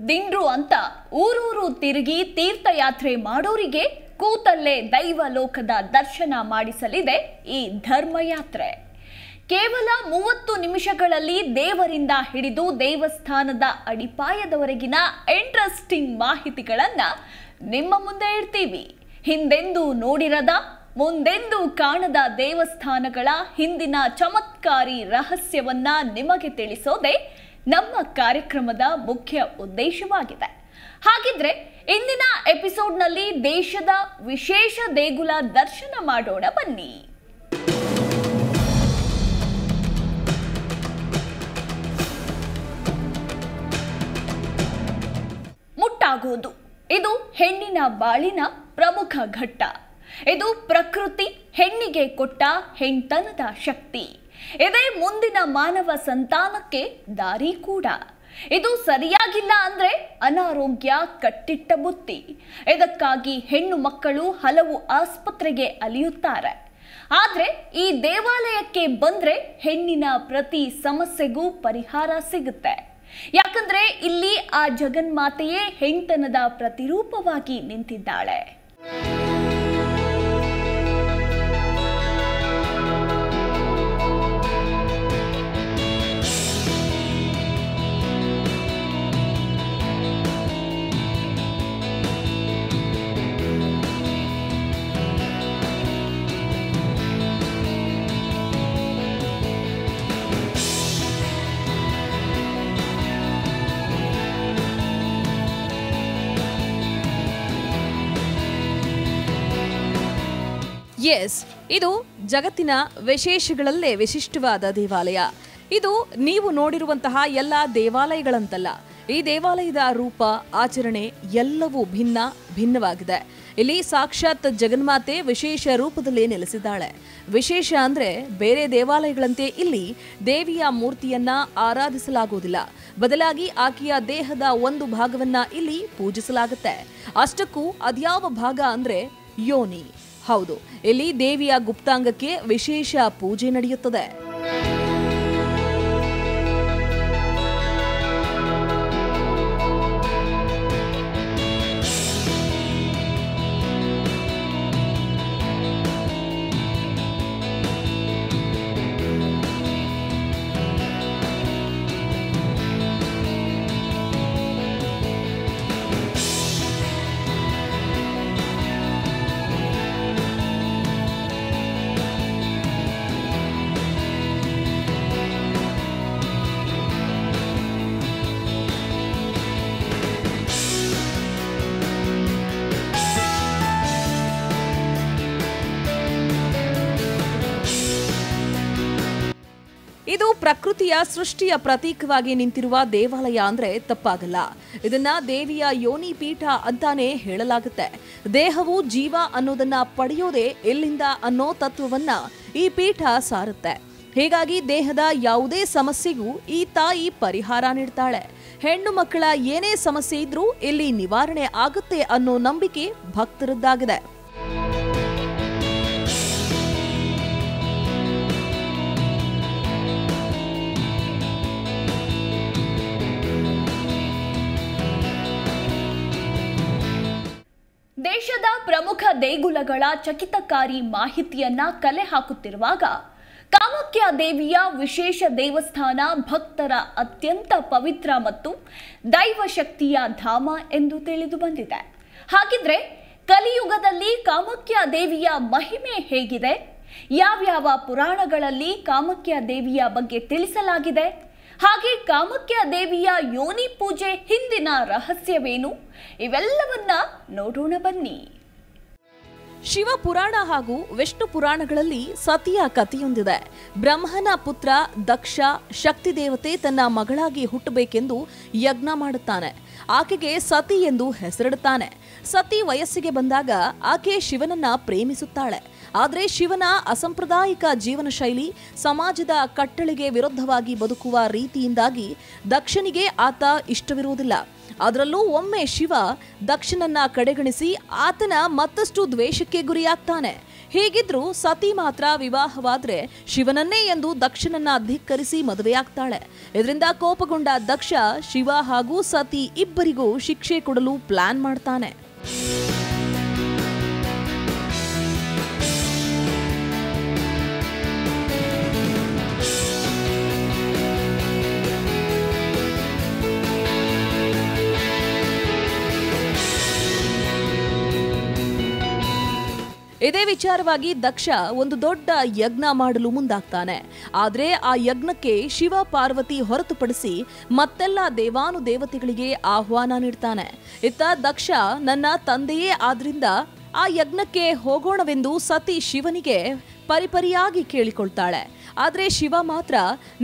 ದಿಂಡ್ರು ಅಂತ ಊರೂರು ತಿರುಗಿ ತೀರ್ಥಯಾತ್ರೆ ಮಾಡೋರಿಗೆ ಕೂತಲ್ಲೇ ದೈವ ಲೋಕದ ದರ್ಶನ ಮಾಡಿಸಲಿದೆ ಈ ಧರ್ಮಯಾತ್ರೆ. ಕೇವಲ 30 ನಿಮಿಷಗಳಲ್ಲಿ ದೇವರಿಂದ ಹಿಡಿದು ದೇವಸ್ಥಾನದ ಅಡಿಪಾಯದವರೆಗಿನ ಇಂಟ್ರೆಸ್ಟಿಂಗ್ ಮಾಹಿತಿಗಳನ್ನ ನಿಮ್ಮ ಮುಂದೆ ಇಡ್ತೀವಿ. ಹಿಂದೆಂದೂ ನೋಡಿರದ, ಮುಂದೆಂದೂ ಕಾಣದ ದೇವಸ್ಥಾನಗಳ ಹಿಂದಿನ ಚಮತ್ಕಾರಿ ರಹಸ್ಯವನ್ನ ನಿಮಗೆ ತಿಳಿಸೋದೇ ನಮ್ಮ ಕಾರ್ಯಕ್ರಮದ ಮುಖ್ಯ ಉದ್ದೇಶವಾಗಿದೆ. ಹಾಗಿದ್ರೆ ಇಂದಿನ ಎಪಿಸೋಡ್ನಲ್ಲಿ ದೇಶದ ವಿಶೇಷ ದೇಗುಲ ದರ್ಶನ ಮಾಡೋಣ ಬನ್ನಿ. ಮುಟ್ಟಾಗೋದು ಇದು ಹೆಣ್ಣಿನ ಬಾಳಿನ ಪ್ರಮುಖ ಘಟ್ಟ. ಇದು ಪ್ರಕೃತಿ ಹೆಣ್ಣಿಗೆ ಕೊಟ್ಟ ಹೆಣ್ತನದ ಶಕ್ತಿ. ಇದೇ ಮುಂದಿನ ಮಾನವ ಸಂತಾನಕ್ಕೆ ದಾರಿ ಕೂಡ. ಇದು ಸರಿಯಾಗಿಲ್ಲ ಅಂದ್ರೆ ಅನಾರೋಗ್ಯ ಕಟ್ಟಿಟ್ಟ ಬುತ್ತಿ. ಇದಕ್ಕಾಗಿ ಹೆಣ್ಣು ಮಕ್ಕಳು ಹಲವು ಆಸ್ಪತ್ರೆಗೆ ಅಲಿಯುತ್ತಾರೆ. ಆದ್ರೆ ಈ ದೇವಾಲಯಕ್ಕೆ ಬಂದ್ರೆ ಹೆಣ್ಣಿನ ಪ್ರತಿ ಸಮಸ್ಯೆಗೂ ಪರಿಹಾರ ಸಿಗುತ್ತೆ. ಯಾಕಂದ್ರೆ ಇಲ್ಲಿ ಆ ಜಗನ್ಮಾತೆಯೇ ಹೆಣ್ತನದ ಪ್ರತಿರೂಪವಾಗಿ ನಿಂತಿದ್ದಾಳೆ. ಎಸ್, ಇದು ಜಗತ್ತಿನ ವಿಶೇಷಗಳಲ್ಲೇ ವಿಶಿಷ್ಟವಾದ ದೇವಾಲಯ. ಇದು ನೀವು ನೋಡಿರುವಂತಹ ಎಲ್ಲ ದೇವಾಲಯಗಳಂತಲ್ಲ. ಈ ದೇವಾಲಯದ ರೂಪ, ಆಚರಣೆ ಎಲ್ಲವೂ ಭಿನ್ನವಾಗಿದೆ. ಇಲ್ಲಿ ಸಾಕ್ಷಾತ್ ಜಗನ್ಮಾತೆ ವಿಶೇಷ ರೂಪದಲ್ಲಿ ನೆಲೆಸಿದ್ದಾಳೆ. ವಿಶೇಷ ಅಂದ್ರೆ ಬೇರೆ ದೇವಾಲಯಗಳಂತೆ ಇಲ್ಲಿ ದೇವಿಯ ಮೂರ್ತಿಯನ್ನ ಆರಾಧಿಸಲಾಗುವುದಿಲ್ಲ. ಬದಲಾಗಿ ಆಕೆಯ ದೇಹದ ಒಂದು ಭಾಗವನ್ನ ಇಲ್ಲಿ ಪೂಜಿಸಲಾಗುತ್ತೆ. ಅಷ್ಟಕ್ಕೂ ಅದ್ಯಾವ ಭಾಗ ಅಂದ್ರೆ ಯೋನಿ. ಹೌದು, ಇಲ್ಲಿ ದೇವಿಯ ಗುಪ್ತಾಂಗಕ್ಕೆ ವಿಶೇಷ ಪೂಜೆ ನಡೆಯುತ್ತದೆ. ಇದು ಪ್ರಕೃತಿಯ ಸೃಷ್ಟಿಯ ಪ್ರತೀಕವಾಗಿ ನಿಂತಿರುವ ದೇವಾಲಯ ಅಂದ್ರೆ ತಪ್ಪಾಗಲ್ಲ. ಇದನ್ನ ದೇವಿಯ ಯೋನಿ ಪೀಠ ಅಂತಾನೆ ಹೇಳಲಾಗುತ್ತೆ. ದೇಹವು ಜೀವ ಅನ್ನೋದನ್ನ ಪಡೆಯೋದೇ ಎಲ್ಲಿಂದ ಅನ್ನೋ ತತ್ವವನ್ನ ಈ ಪೀಠ ಸಾರುತ್ತೆ. ಹೀಗಾಗಿ ದೇಹದ ಯಾವುದೇ ಸಮಸ್ಯೆಗೂ ಈ ತಾಯಿ ಪರಿಹಾರ ನೀಡ್ತಾಳೆ. ಹೆಣ್ಣು ಮಕ್ಕಳ ಏನೇ ಸಮಸ್ಯೆ ಇದ್ರೂ ಇಲ್ಲಿ ನಿವಾರಣೆ ಆಗುತ್ತೆ ಅನ್ನೋ ನಂಬಿಕೆ ಭಕ್ತರದ್ದಾಗಿದೆ. ದೇಶದ ಪ್ರಮುಖ ದೇಗುಲಗಳ ಚಕಿತಕಾರಿ ಮಾಹಿತಿಯನ್ನ ಕಲೆ ಹಾಕುತ್ತಿರುವಾಗ ಕಾಮಾಖ್ಯ ದೇವಿಯ ವಿಶೇಷ ದೇವಸ್ಥಾನ ಭಕ್ತರ ಅತ್ಯಂತ ಪವಿತ್ರ ಮತ್ತು ದೈವಶಕ್ತಿಯ ಧಾಮ ಎಂದು ತಿಳಿದು ಬಂದಿದೆ. ಹಾಗಿದ್ರೆ ಕಲಿಯುಗದಲ್ಲಿ ಕಾಮಾಖ್ಯ ದೇವಿಯ ಮಹಿಮೆ ಹೇಗಿದೆ? ಯಾವ್ಯಾವ ಪುರಾಣಗಳಲ್ಲಿ ಕಾಮಾಖ್ಯ ದೇವಿಯ ಬಗ್ಗೆ ತಿಳಿಸಲಾಗಿದೆ? ಹಾಗೆ ಕಾಮಾಖ್ಯ ದೇವಿಯ ಯೋನಿ ಪೂಜೆ ಹಿಂದಿನ ರಹಸ್ಯವೇನು? ಇವೆಲ್ಲವನ್ನ ನೋಡೋಣ ಬನ್ನಿ. ಶಿವಪುರಾಣ ಹಾಗೂ ವಿಷ್ಣು ಪುರಾಣಗಳಲ್ಲಿ ಸತಿಯ ಕಥೆಯೊಂದಿದೆ. ಬ್ರಹ್ಮನ ಪುತ್ರ ದಕ್ಷ ಶಕ್ತಿ ದೇವತೆ ತನ್ನ ಮಗಳಾಗಿ ಹುಟ್ಟಬೇಕೆಂದು ಯಜ್ಞ ಮಾಡುತ್ತಾನೆ. ಆಕೆಗೆ ಸತಿ ಎಂದು ಹೆಸರಿಡುತ್ತಾನೆ. ಸತಿ ವಯಸ್ಸಿಗೆ ಬಂದಾಗ ಆಕೆ ಶಿವನನ್ನ ಪ್ರೇಮಿಸುತ್ತಾಳೆ. ಆದರೆ ಶಿವನ ಅಸಂಪ್ರದಾಯಿಕ ಜೀವನ ಶೈಲಿ, ಸಮಾಜದ ಕಟ್ಟಳೆಗೆ ವಿರುದ್ಧವಾಗಿ ಬದುಕುವ ರೀತಿಯಿಂದಾಗಿ ದಕ್ಷನಿಗೆ ಆತ ಇಷ್ಟವಿರುವುದಿಲ್ಲ. ಅದರಲ್ಲೂ ಒಮ್ಮೆ ಶಿವ ದಕ್ಷನನ್ನ ಕಡೆಗಣಿಸಿ ಆತನ ಮತ್ತಷ್ಟು ದ್ವೇಷಕ್ಕೆ ಗುರಿಯಾಗ್ತಾನೆ. ಹೀಗಿದ್ರೂ ಸತಿ ಮಾತ್ರ ವಿವಾಹವಾದ್ರೆ ಶಿವನನ್ನೇ ಎಂದು ದಕ್ಷನನ್ನ ಧಿಕ್ಕರಿಸಿ ಮದುವೆಯಾಗ್ತಾಳೆ. ಇದರಿಂದ ಕೋಪಗೊಂಡ ದಕ್ಷ ಶಿವ ಹಾಗೂ ಸತಿ ಇಬ್ಬರಿಗೂ ಶಿಕ್ಷೆ ಕೊಡಲು ಪ್ಲಾನ್ ಮಾಡ್ತಾನೆ. ಇದೇ ವಿಚಾರವಾಗಿ ದಕ್ಷ ಒಂದು ದೊಡ್ಡ ಯಜ್ಞ ಮಾಡಲು ಮುಂದಾಗ್ತಾನೆ. ಆದ್ರೆ ಆ ಯಜ್ಞಕ್ಕೆ ಶಿವ ಪಾರ್ವತಿ ಹೊರತುಪಡಿಸಿ ಮತ್ತೆಲ್ಲ ದೇವಾನುದೇವತೆಗಳಿಗೆ ಆಹ್ವಾನ ನೀಡ್ತಾನೆ. ಇತ್ತ ದಕ್ಷ ನನ್ನ ತಂದೆಯೇ ಆದ್ರಿಂದ ಆ ಯಜ್ಞಕ್ಕೆ ಹೋಗೋಣವೆಂದು ಸತಿ ಶಿವನಿಗೆ ಪರಿಪರಿಯಾಗಿ ಕೇಳಿಕೊಳ್ತಾಳೆ. ಆದ್ರೆ ಶಿವ ಮಾತ್ರ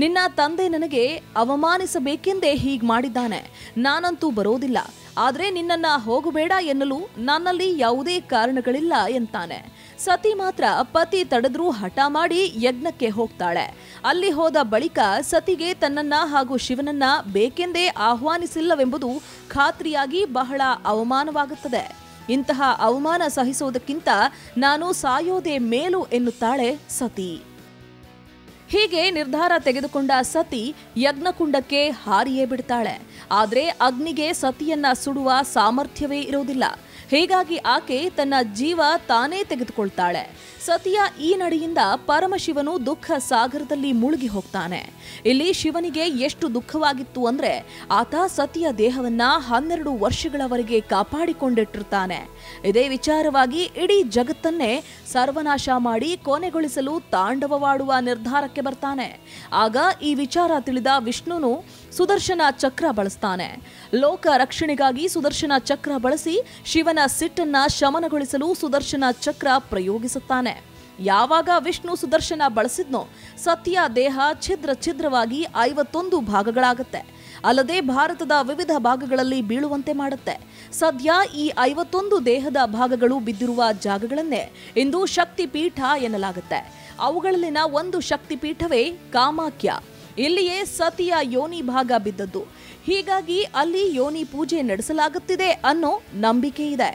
ನಿನ್ನ ತಂದೆ ನನಗೆ ಅವಮಾನಿಸಬೇಕೆಂದೇ ಹೀಗೆ ಮಾಡಿದ್ದಾನೆ, ನಾನಂತೂ ಬರೋದಿಲ್ಲ. ಆದ್ರೆ ನಿನ್ನನ್ನ ಹೋಗಬೇಡ ಎನ್ನಲು ನನ್ನಲ್ಲಿ ಯಾವುದೇ ಕಾರಣಗಳಿಲ್ಲ ಎಂತಾನೆ. ಸತಿ ಮಾತ್ರ ಪತಿ ತಡೆದ್ರೂ ಹಠ ಮಾಡಿ ಯಜ್ಞಕ್ಕೆ ಹೋಗ್ತಾಳೆ. ಅಲ್ಲಿ ಹೋದ ಬಳಿಕ ಸತಿಗೆ ತನ್ನನ್ನ ಹಾಗೂ ಶಿವನನ್ನ ಬೇಕೆಂದೇ ಆಹ್ವಾನಿಸಿಲ್ಲವೆಂಬುದು ಖಾತ್ರಿಯಾಗಿ ಬಹಳ ಅವಮಾನವಾಗುತ್ತದೆ. ಇಂತಹ ಅವಮಾನ ಸಹಿಸೋದಕ್ಕಿಂತ ನಾನು ಸಾಯೋದೇ ಮೇಲು ಎನ್ನುತ್ತಾಳೆ ಸತಿ. ಹೀಗೆ ನಿರ್ಧಾರ ತೆಗೆದುಕೊಂಡ ಸತಿ ಯಜ್ಞಕುಂಡಕ್ಕೆ ಹಾರಿಯೇ ಬಿಡ್ತಾಳೆ. ಆದ್ರೆ ಅಗ್ನಿಗೆ ಸತಿಯನ್ನ ಸುಡುವ ಸಾಮರ್ಥ್ಯವೇ ಇರೋದಿಲ್ಲ. ಹೀಗಾಗಿ ಆಕೆ ತನ್ನ ಜೀವ ತಾನೇ ತೆಗೆದುಕೊಳ್ತಾಳೆ. ಸತಿಯ ಈ ನಡೆಯಿಂದ ಪರಮಶಿವನು ದುಃಖ ಸಾಗರದಲ್ಲಿ ಮುಳುಗಿ ಹೋಗ್ತಾನೆ. ಇಲ್ಲಿ ಶಿವನಿಗೆ ಎಷ್ಟು ದುಃಖವಾಗಿತ್ತು ಅಂದ್ರೆ ಆತ ಸತಿಯ ದೇಹವನ್ನ 12 ವರ್ಷಗಳವರೆಗೆ ಕಾಪಾಡಿಕೊಂಡಿಟ್ಟಿರ್ತಾನೆ. ಇದೇ ವಿಚಾರವಾಗಿ ಇಡೀ ಜಗತ್ತನ್ನೇ ಸರ್ವನಾಶ ಮಾಡಿ ಕೊನೆಗೊಳಿಸಲು ತಾಂಡವವಾಡುವ ನಿರ್ಧಾರಕ್ಕೆ ಬರ್ತಾನೆ. ಆಗ ಈ ವಿಚಾರ ತಿಳಿದ ವಿಷ್ಣುನು ಸುದರ್ಶನ ಚಕ್ರ ಬಳಸ್ತಾನೆ. ಲೋಕ ರಕ್ಷಣೆಗಾಗಿ ಸುದರ್ಶನ ಚಕ್ರ ಬಳಸಿ ಶಿವನ ಸಿಟ್ಟನ್ನ ಶಮನಗೊಳಿಸಲು ಸುದರ್ಶನ ಚಕ್ರ ಪ್ರಯೋಗಿಸುತ್ತಾನೆ. ಯಾವಾಗ ವಿಷ್ಣು ಸುದರ್ಶನ ಬಳಸಿದ್ನೋ ಸತಿಯ ದೇಹ ಛಿದ್ರ ಛಿದ್ರವಾಗಿ 51 ಭಾಗಗಳಾಗುತ್ತೆ. ಅಲ್ಲದೆ ಭಾರತದ ವಿವಿಧ ಭಾಗಗಳಲ್ಲಿ ಬೀಳುವಂತೆ ಮಾಡುತ್ತೆ. ಸದ್ಯ ಈ 51 ದೇಹದ ಭಾಗಗಳು ಬಿದ್ದಿರುವ ಜಾಗಗಳನ್ನೇ ಇಂದು ಶಕ್ತಿಪೀಠ ಎನ್ನಲಾಗುತ್ತೆ. ಅವುಗಳಲ್ಲಿನ ಒಂದು ಶಕ್ತಿಪೀಠವೇ ಕಾಮಾಖ್ಯ. ಇಲ್ಲಿಯೇ ಸತಿಯ ಯೋನಿ ಭಾಗ ಬಿದ್ದದ್ದು. ಹೀಗಾಗಿ ಅಲ್ಲಿ ಯೋನಿ ಪೂಜೆ ನಡೆಸಲಾಗುತ್ತಿದೆ ಅನ್ನೋ ನಂಬಿಕೆ ಇದೆ.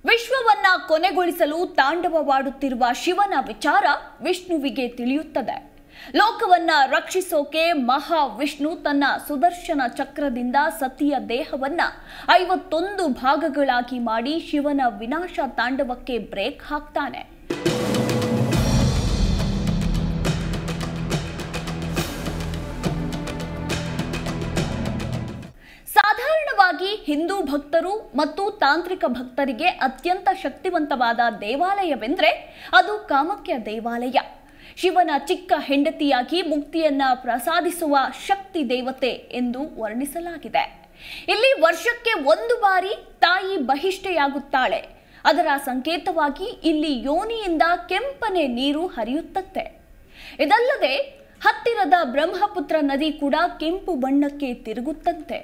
ವಿಶ್ವವನ್ನ ಕೊನೆಗೊಳಿಸಲು ತಾಂಡವವಾಡುತ್ತಿರುವ ಶಿವನ ವಿಚಾರ ವಿಷ್ಣುವಿಗೆ ತಿಳಿಯುತ್ತದೆ. ಲೋಕವನ್ನ ರಕ್ಷಿಸೋಕೆ ಮಹಾವಿಷ್ಣು ತನ್ನ ಸುದರ್ಶನ ಚಕ್ರದಿಂದ ಸತಿಯ ದೇಹವನ್ನ 51 ಭಾಗಗಳಾಗಿ ಮಾಡಿ ಶಿವನ ವಿನಾಶ ತಾಂಡವಕ್ಕೆ ಬ್ರೇಕ್ ಹಾಕ್ತಾನೆ. ಸಾಧಾರಣವಾಗಿ ಹಿಂದೂ ಭಕ್ತರು ಮತ್ತು ತಾಂತ್ರಿಕ ಭಕ್ತರಿಗೆ ಅತ್ಯಂತ ಶಕ್ತಿವಂತವಾದ ದೇವಾಲಯವೆಂದರೆ ಅದು ಕಾಮಾಖ್ಯ ದೇವಾಲಯ. ಶಿವನ ಚಿಕ್ಕ ಹೆಂಡತಿಯಾಗಿ ಮುಕ್ತಿಯನ್ನ ಪ್ರಸಾದಿಸುವ ಶಕ್ತಿ ದೇವತೆ ಎಂದು ವರ್ಣಿಸಲಾಗಿದೆ. ಇಲ್ಲಿ ವರ್ಷಕ್ಕೆ 1 ಬಾರಿ ತಾಯಿ ಬಹಿಷ್ಠೆಯಾಗುತ್ತಾಳೆ. ಅದರ ಸಂಕೇತವಾಗಿ ಇಲ್ಲಿ ಯೋನಿಯಿಂದ ಕೆಂಪನೆ ನೀರು ಹರಿಯುತ್ತತ್ತೆ. ಇದಲ್ಲದೆ ಹತ್ತಿರದ ಬ್ರಹ್ಮಪುತ್ರ ನದಿ ಕೂಡ ಕೆಂಪು ಬಣ್ಣಕ್ಕೆ ತಿರುಗುತ್ತಂತೆ.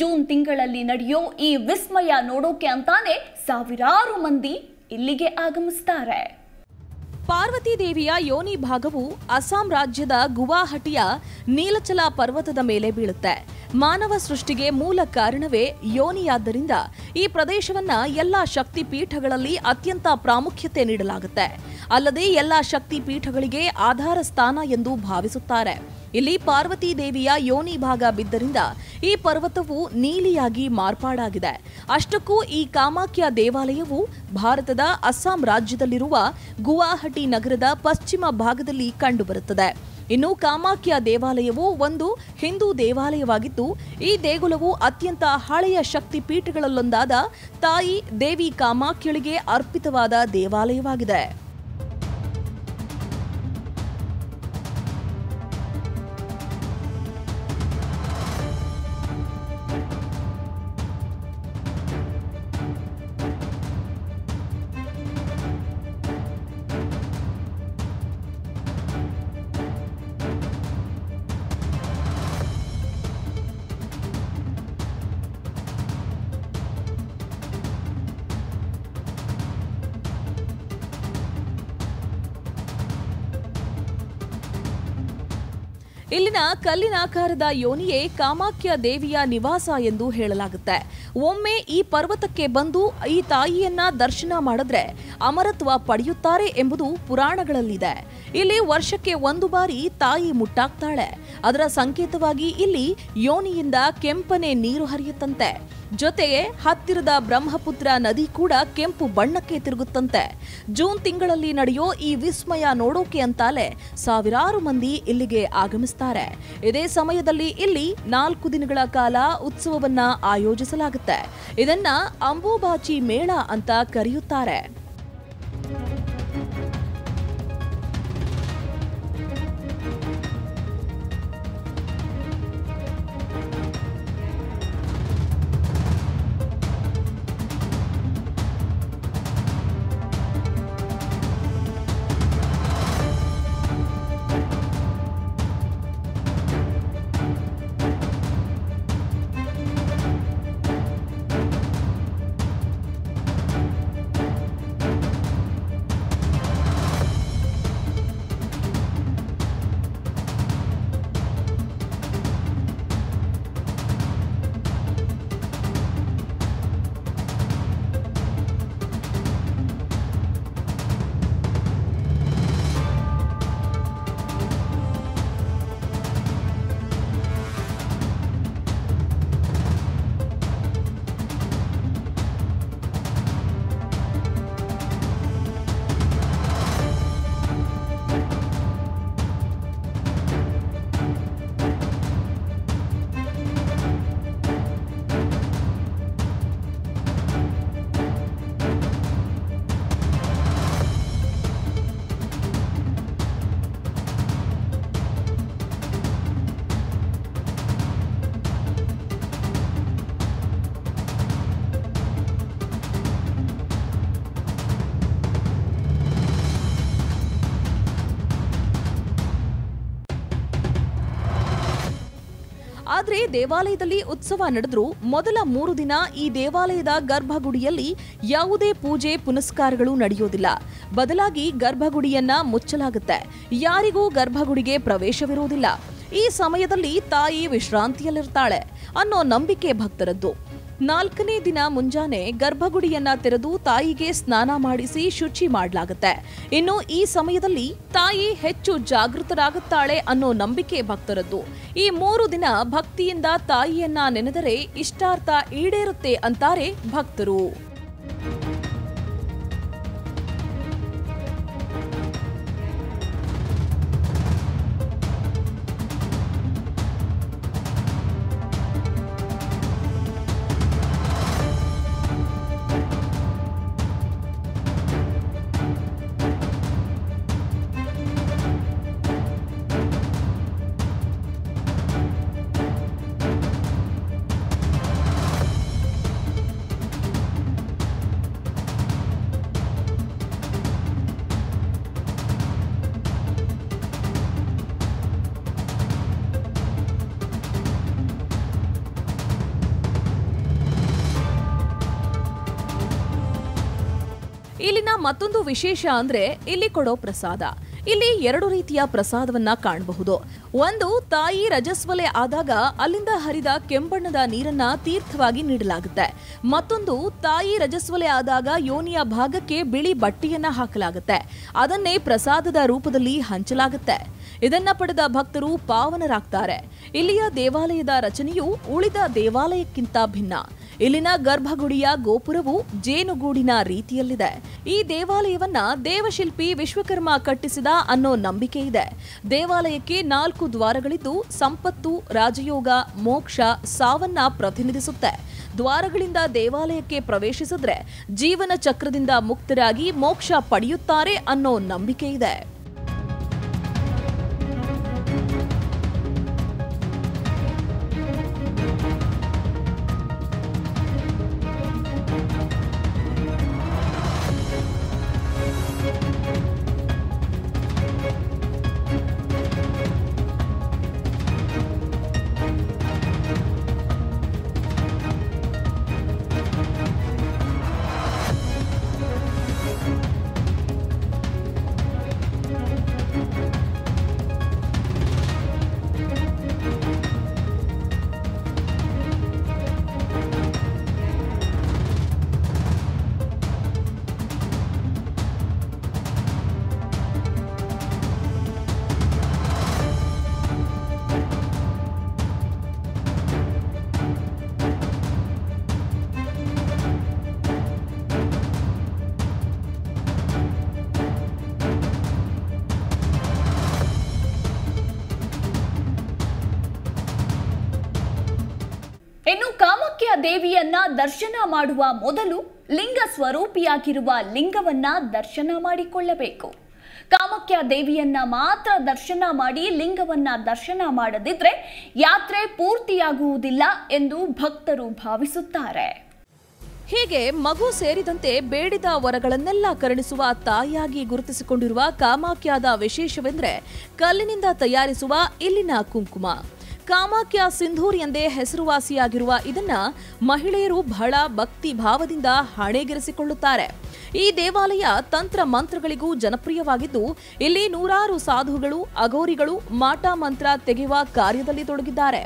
ಜೂನ್ ತಿಂಗಳಲ್ಲಿ ನಡೆಯೋ ಈ ವಿಸ್ಮಯ ನೋಡೋಕೆ ಅಂತಾನೆ ಸಾವಿರಾರು ಮಂದಿ ಇಲ್ಲಿಗೆ ಆಗಮಿಸ್ತಾರೆ. ಪಾರ್ವತಿ ದೇವಿಯ ಯೋನಿ ಭಾಗವು ಅಸ್ಸಾಂ ರಾಜ್ಯದ ಗುವಾಹಟಿಯ ನೀಲಚಲ ಪರ್ವತದ ಮೇಲೆ ಬೀಳುತ್ತೆ. ಮಾನವ ಸೃಷ್ಟಿಗೆ ಮೂಲ ಕಾರಣವೇ ಯೋನಿಯಾದ್ದರಿಂದ ಈ ಪ್ರದೇಶವನ್ನ ಎಲ್ಲಾ ಶಕ್ತಿ ಪೀಠಗಳಲ್ಲಿ ಅತ್ಯಂತ ಪ್ರಾಮುಖ್ಯತೆ ನೀಡಲಾಗುತ್ತೆ. ಅಲ್ಲದೆ ಎಲ್ಲಾ ಶಕ್ತಿ ಪೀಠಗಳಿಗೆ ಆಧಾರ ಸ್ಥಾನ ಎಂದು ಭಾವಿಸುತ್ತಾರೆ. ಇಲ್ಲಿ ಪಾರ್ವತಿ ದೇವಿಯ ಯೋನಿ ಭಾಗ ಬಿದ್ದರಿಂದ ಈ ಪರ್ವತವು ನೀಲಿಯಾಗಿ ಮಾರ್ಪಾಡಾಗಿದೆ. ಅಷ್ಟಕ್ಕೂ ಈ ಕಾಮಾಖ್ಯ ದೇವಾಲಯವು ಭಾರತದ ಅಸ್ಸಾಂ ರಾಜ್ಯದಲ್ಲಿರುವ ಗುವಾಹಟಿ ನಗರದ ಪಶ್ಚಿಮ ಭಾಗದಲ್ಲಿ ಕಂಡುಬರುತ್ತದೆ. ಇನ್ನು ಕಾಮಾಖ್ಯ ದೇವಾಲಯವು ಒಂದು ಹಿಂದೂ ದೇವಾಲಯವಾಗಿದ್ದು ಈ ದೇಗುಲವು ಅತ್ಯಂತ ಹಳೆಯ ಶಕ್ತಿ ಪೀಠಗಳಲ್ಲೊಂದಾದ ತಾಯಿ ದೇವಿ ಕಾಮಾಖ್ಯಳಿಗೆ ಅರ್ಪಿತವಾದ ದೇವಾಲಯವಾಗಿದೆ. ಇಲ್ಲಿನ ಕಲ್ಲಿನಾಕಾರದ ಯೋನಿಯೇ ಕಾಮಾಖ್ಯ ದೇವಿಯ ನಿವಾಸ ಎಂದು ಹೇಳಲಾಗುತ್ತೆ. ಒಮ್ಮೆ ಈ ಪರ್ವತಕ್ಕೆ ಬಂದು ಈ ತಾಯಿಯನ್ನ ದರ್ಶನ ಮಾಡಿದ್ರೆ ಅಮರತ್ವ ಪಡೆಯುತ್ತಾರೆ ಎಂಬುದು ಪುರಾಣಗಳಲ್ಲಿದೆ. ಇಲ್ಲಿ ವರ್ಷಕ್ಕೆ 1 ಬಾರಿ ತಾಯಿ ಮುಟ್ಟಾಗ್ತಾಳೆ. ಅದರ ಸಂಕೇತವಾಗಿ ಇಲ್ಲಿ ಯೋನಿಯಿಂದ ಕೆಂಪನೆ ನೀರು ಹರಿಯುತ್ತಂತೆ. ಜೊತೆಗೆ ಹತ್ತಿರದ ಬ್ರಹ್ಮಪುತ್ರ ನದಿ ಕೂಡ ಕೆಂಪು ಬಣ್ಣಕ್ಕೆ ತಿರುಗುತ್ತಂತೆ. ಜೂನ್ ತಿಂಗಳಲ್ಲಿ ನಡೆಯೋ ಈ ವಿಸ್ಮಯ ನೋಡೋಕೆ ಅಂತಾಲೆ ಸಾವಿರಾರು ಮಂದಿ ಇಲ್ಲಿಗೆ ಆಗಮಿಸ್ತಾರೆ. ಇದೇ ಸಮಯದಲ್ಲಿ ಇಲ್ಲಿ 4 ದಿನಗಳ ಕಾಲ ಉತ್ಸವವನ್ನ ಆಯೋಜಿಸಲಾಗುತ್ತೆ. ಇದನ್ನ ಅಂಬುಬಾಚಿ ಮೇಳ ಅಂತ ಕರೆಯುತ್ತಾರೆ. ಆದ್ರೆ ದೇವಾಲಯದಲ್ಲಿ ಉತ್ಸವ ನಡೆದ್ರೂ ಮೊದಲ 3 ದಿನ ಈ ದೇವಾಲಯದ ಗರ್ಭಗುಡಿಯಲ್ಲಿ ಯಾವುದೇ ಪೂಜೆ ಪುನಸ್ಕಾರಗಳು ನಡೆಯೋದಿಲ್ಲ. ಬದಲಾಗಿ ಗರ್ಭಗುಡಿಯನ್ನ ಮುಚ್ಚಲಾಗುತ್ತೆ. ಯಾರಿಗೂ ಗರ್ಭಗುಡಿಗೆ ಪ್ರವೇಶವಿರುವುದಿಲ್ಲ. ಈ ಸಮಯದಲ್ಲಿ ತಾಯಿ ವಿಶ್ರಾಂತಿಯಲ್ಲಿರ್ತಾಳೆ ಅನ್ನೋ ನಂಬಿಕೆ ಭಕ್ತರದ್ದು. 4ನೇ ದಿನ ಮುಂಜಾನೆ ಗರ್ಭಗುಡಿಯನ್ನ ತೆರೆದು ತಾಯಿಗೆ ಸ್ನಾನ ಮಾಡಿಸಿ ಶುಚಿ ಮಾಡಲಾಗುತ್ತೆ. ಇನ್ನು ಈ ಸಮಯದಲ್ಲಿ ತಾಯಿ ಹೆಚ್ಚು ಜಾಗೃತರಾಗುತ್ತಾಳೆ ಅನ್ನೋ ನಂಬಿಕೆ ಭಕ್ತರದ್ದು. ಈ 3 ದಿನ ಭಕ್ತಿಯಿಂದ ತಾಯಿಯನ್ನ ನೆನೆದರೆ ಇಷ್ಟಾರ್ಥ ಈಡೇರುತ್ತೆ ಅಂತಾರೆ ಭಕ್ತರು. ಇಲ್ಲಿನ ಮತ್ತೊಂದು ವಿಶೇಷ ಅಂದ್ರೆ ಇಲ್ಲಿ ಕೊಡೋ ಪ್ರಸಾದ. ಇಲ್ಲಿ 2 ರೀತಿಯ ಪ್ರಸಾದವನ್ನ ಕಾಣಬಹುದು. ಒಂದು, ತಾಯಿ ರಜಸ್ವಲೆ ಆದಾಗ ಅಲ್ಲಿಂದ ಹರಿದ ಕೆಂಬಣ್ಣದ ನೀರನ್ನ ತೀರ್ಥವಾಗಿ ನೀಡಲಾಗುತ್ತೆ. ಮತ್ತೊಂದು, ತಾಯಿ ರಜಸ್ವಲೆ ಆದಾಗ ಯೋನಿಯ ಭಾಗಕ್ಕೆ ಬಿಳಿ ಬಟ್ಟೆಯನ್ನ ಹಾಕಲಾಗುತ್ತೆ. ಅದನ್ನೇ ಪ್ರಸಾದದ ರೂಪದಲ್ಲಿ ಹಂಚಲಾಗುತ್ತೆ. ಇದನ್ನ ಪಡೆದ ಭಕ್ತರು ಪಾವನರಾಗ್ತಾರೆ. ಇಲ್ಲಿಯ ದೇವಾಲಯದ ರಚನೆಯು ಉಳಿದ ದೇವಾಲಯಕ್ಕಿಂತ ಭಿನ್ನ. ಇಲ್ಲಿನ ಗರ್ಭಗುಡಿಯ ಗೋಪುರವು ಜೇನುಗೂಡಿನ ರೀತಿಯಲ್ಲಿದೆ. ಈ ದೇವಾಲಯವನ್ನ ದೇವಶಿಲ್ಪಿ ವಿಶ್ವಕರ್ಮ ಕಟ್ಟಿಸಿದ ಅನ್ನೋ ನಂಬಿಕೆ ಇದೆ. ದೇವಾಲಯಕ್ಕೆ 4 ದ್ವಾರಗಳಿದ್ದು ಸಂಪತ್ತು, ರಾಜಯೋಗ, ಮೋಕ್ಷ, ಸಾವನ್ನ ಪ್ರತಿನಿಧಿಸುತ್ತೆ. ದ್ವಾರಗಳಿಂದ ದೇವಾಲಯಕ್ಕೆ ಪ್ರವೇಶಿಸಿದ್ರೆ ಜೀವನ ಚಕ್ರದಿಂದ ಮುಕ್ತರಾಗಿ ಮೋಕ್ಷ ಪಡೆಯುತ್ತಾರೆ ಅನ್ನೋ ನಂಬಿಕೆ ಇದೆ. ದೇವಿಯನ್ನ ದರ್ಶನ ಮಾಡುವ ಮೊದಲು ಲಿಂಗ ಸ್ವರೂಪಿಯಾಗಿರುವ ಲಿಂಗವನ್ನ ದರ್ಶನ ಮಾಡಿಕೊಳ್ಳಬೇಕು. ಕಾಮಾಖ್ಯ ದೇವಿಯನ್ನ ಮಾತ್ರ ದರ್ಶನ ಮಾಡಿ ಲಿಂಗವನ್ನ ದರ್ಶನ ಮಾಡದಿದ್ರೆ ಯಾತ್ರೆ ಪೂರ್ತಿಯಾಗುವುದಿಲ್ಲ ಎಂದು ಭಕ್ತರು ಭಾವಿಸುತ್ತಾರೆ. ಹೀಗೆ ಮಗು ಸೇರಿದಂತೆ ಬೇಡಿದ ವರಗಳನ್ನೆಲ್ಲ ಕರುಣಿಸುವ ತಾಯಿಯಾಗಿ ಗುರುತಿಸಿಕೊಂಡಿರುವ ಕಾಮಾಖ್ಯದ ವಿಶೇಷವೆಂದರೆ ಕಲ್ಲಿನಿಂದ ತಯಾರಿಸುವ ಇಲ್ಲಿನ ಕುಂಕುಮ. ಕಾಮಾಖ್ಯ ಸಿಂಧೂರ್ ಎಂದೇ ಹೆಸರುವಾಸಿಯಾಗಿರುವ ಇದನ್ನ ಮಹಿಳೆಯರು ಬಹಳ ಭಕ್ತಿ ಭಾವದಿಂದ ಹಣೆಗೆರೆಸಿಕೊಳ್ಳುತ್ತಾರೆ. ಈ ದೇವಾಲಯ ತಂತ್ರ ಮಂತ್ರಗಳಿಗೂ ಜನಪ್ರಿಯವಾಗಿದ್ದು ಇಲ್ಲಿ ನೂರಾರು ಸಾಧುಗಳು, ಅಘೋರಿಗಳು ಮಾಟ ಮಂತ್ರ ತೆಗೆಯುವ ಕಾರ್ಯದಲ್ಲಿ ತೊಡಗಿದ್ದಾರೆ.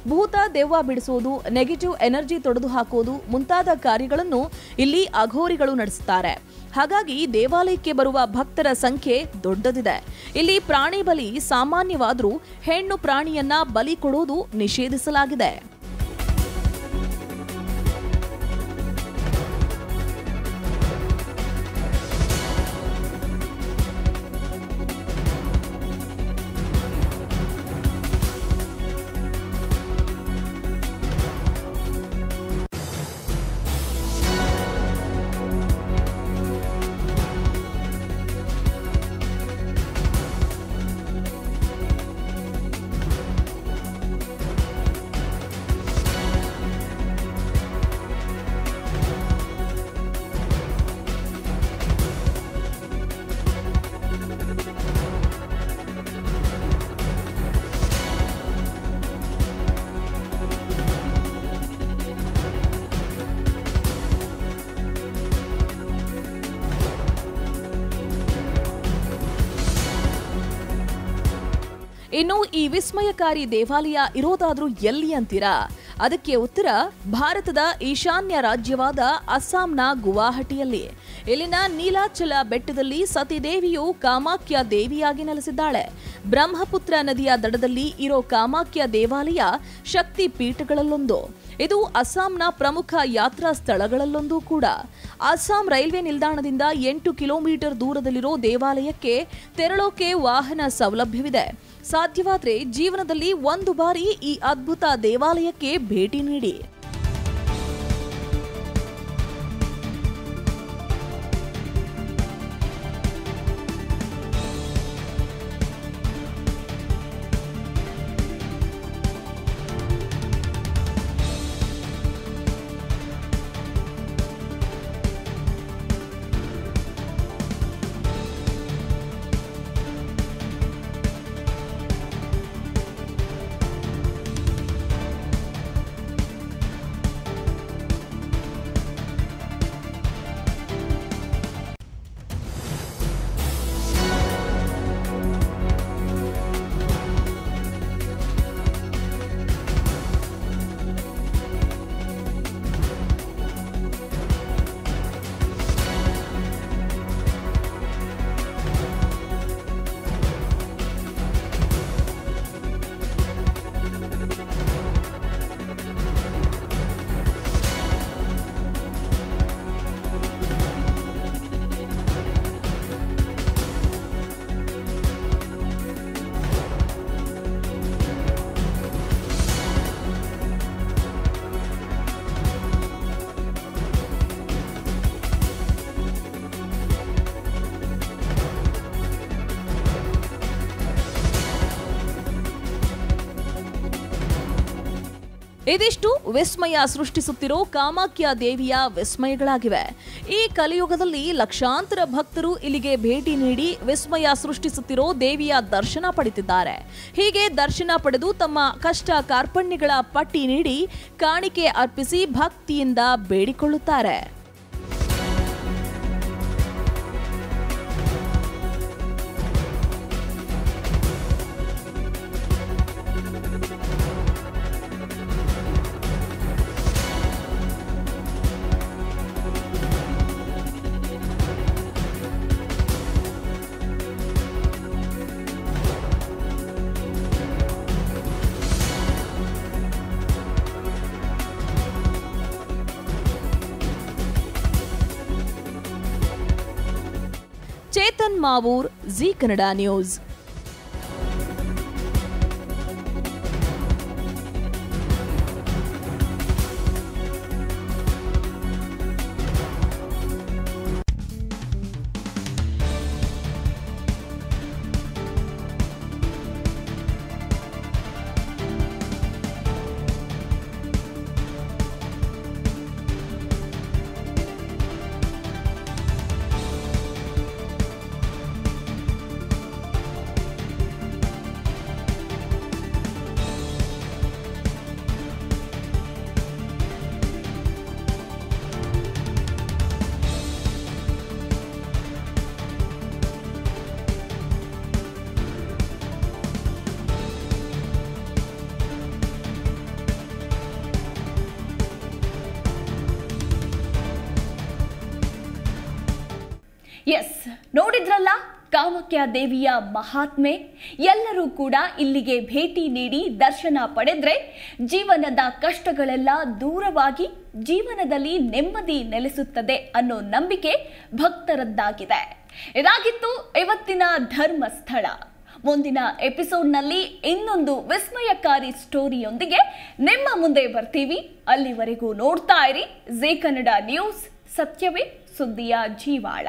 ಭೂತ ದೆವ್ವ ಬಿಡಿಸುವುದು, ನೆಗೆಟಿವ್ ಎನರ್ಜಿ ತೊಡೆದು ಹಾಕುವುದು ಮುಂತಾದ ಕಾರ್ಯಗಳನ್ನು ಇಲ್ಲಿ ಅಘೋರಿಗಳು ನಡೆಸುತ್ತಾರೆ. ಹಾಗಾಗಿ ದೇವಾಲಯಕ್ಕೆ ಬರುವ ಭಕ್ತರ ಸಂಖ್ಯೆ ದೊಡ್ಡದಿದೆ. ಇಲ್ಲಿ ಪ್ರಾಣಿ ಬಲಿ ಸಾಮಾನ್ಯವಾದರೂ ಹೆಣ್ಣು ಪ್ರಾಣಿಯನ್ನ ಬಲಿ ಕೊಡುವುದು ನಿಷೇಧಿಸಲಾಗಿದೆ. ಇನ್ನು ಈ ವಿಸ್ಮಯಕಾರಿ ದೇವಾಲಯ ಇರೋದಾದ್ರೂ ಎಲ್ಲಿ ಅಂತೀರಾ? ಅದಕ್ಕೆ ಉತ್ತರ ಭಾರತದ ಈಶಾನ್ಯ ರಾಜ್ಯವಾದ ಅಸ್ಸಾಂನ ಗುವಾಹಟಿಯಲ್ಲಿ. ಇಲ್ಲಿನ ನೀಲಾಚಲ ಬೆಟ್ಟದಲ್ಲಿ ಸತಿದೇವಿಯು ಕಾಮಾಖ್ಯ ದೇವಿಯಾಗಿ ನೆಲೆಸಿದ್ದಾಳೆ. ಬ್ರಹ್ಮಪುತ್ರ ನದಿಯ ದಡದಲ್ಲಿ ಇರೋ ಕಾಮಾಖ್ಯ ದೇವಾಲಯ ಶಕ್ತಿ ಪೀಠಗಳಲ್ಲೊಂದು. ಇದು ಅಸ್ಸಾಂನ ಪ್ರಮುಖ ಯಾತ್ರಾ ಸ್ಥಳಗಳಲ್ಲೊಂದು ಕೂಡ. ಅಸ್ಸಾಂ ರೈಲ್ವೆ ನಿಲ್ದಾಣದಿಂದ 8 ಕಿಲೋಮೀಟರ್ ದೂರದಲ್ಲಿರೋ ದೇವಾಲಯಕ್ಕೆ ತೆರಳೋಕೆ ವಾಹನ ಸೌಲಭ್ಯವಿದೆ. ಸಾಧ್ಯವಾದರೆ ಜೀವನದಲ್ಲಿ ಒಂದು ಬಾರಿ ಈ ಅದ್ಭುತ ದೇವಾಲಯಕ್ಕೆ ಭೇಟಿ ನೀಡಿ. ಇದಿಷ್ಟು ವಿಸ್ಮಯ ಸೃಷ್ಟಿಸುತ್ತಿರೋ ಕಾಮಾಖ್ಯ ದೇವಿಯ ವಿಸ್ಮಯಗಳಾಗಿವೆ. ಈ ಕಲಿಯುಗದಲ್ಲಿ ಲಕ್ಷಾಂತರ ಭಕ್ತರು ಇಲ್ಲಿಗೆ ಭೇಟಿ ನೀಡಿ ವಿಸ್ಮಯ ಸೃಷ್ಟಿಸುತ್ತಿರೋ ದೇವಿಯ ದರ್ಶನ ಪಡೆದಿದ್ದಾರೆ. ಹೀಗೆ ದರ್ಶನ ಪಡೆದು ತಮ್ಮ ಕಷ್ಟ ಕಾರ್ಪಣ್ಯಗಳ ಪಟ್ಟಿ ನೀಡಿ ಕಾಣಿಕೆ ಅರ್ಪಿಸಿ ಭಕ್ತಿಯಿಂದ ಬೇಡಿಕೊಳ್ಳುತ್ತಾರೆ. ಚೇತನ್ ಮಾವೂರ್, ಜಿ ಕನ್ನಡ ನ್ಯೂಸ್. ಎಸ್, ನೋಡಿದ್ರಲ್ಲ ಕಾಮಾಖ್ಯ ದೇವಿಯ ಮಹಾತ್ಮೆ. ಎಲ್ಲರೂ ಕೂಡ ಇಲ್ಲಿಗೆ ಭೇಟಿ ನೀಡಿ ದರ್ಶನ ಪಡೆದ್ರೆ ಜೀವನದ ಕಷ್ಟಗಳೆಲ್ಲ ದೂರವಾಗಿ ಜೀವನದಲ್ಲಿ ನೆಮ್ಮದಿ ನೆಲೆಸುತ್ತದೆ ಅನ್ನೋ ನಂಬಿಕೆ ಭಕ್ತರದ್ದಾಗಿದೆ. ಇದಾಗಿತ್ತು ಇವತ್ತಿನ ಧರ್ಮಸ್ಥಳ. ಮುಂದಿನ ಎಪಿಸೋಡ್ನಲ್ಲಿ ಇನ್ನೊಂದು ವಿಸ್ಮಯಕಾರಿ ಸ್ಟೋರಿಯೊಂದಿಗೆ ನಿಮ್ಮ ಮುಂದೆ ಬರ್ತೀವಿ. ಅಲ್ಲಿವರೆಗೂ ನೋಡ್ತಾ ಇರಿ ಜೀ ಕನ್ನಡ ನ್ಯೂಸ್, ಸತ್ಯವೇ ಸುದ್ದಿಯ ಜೀವಾಳ.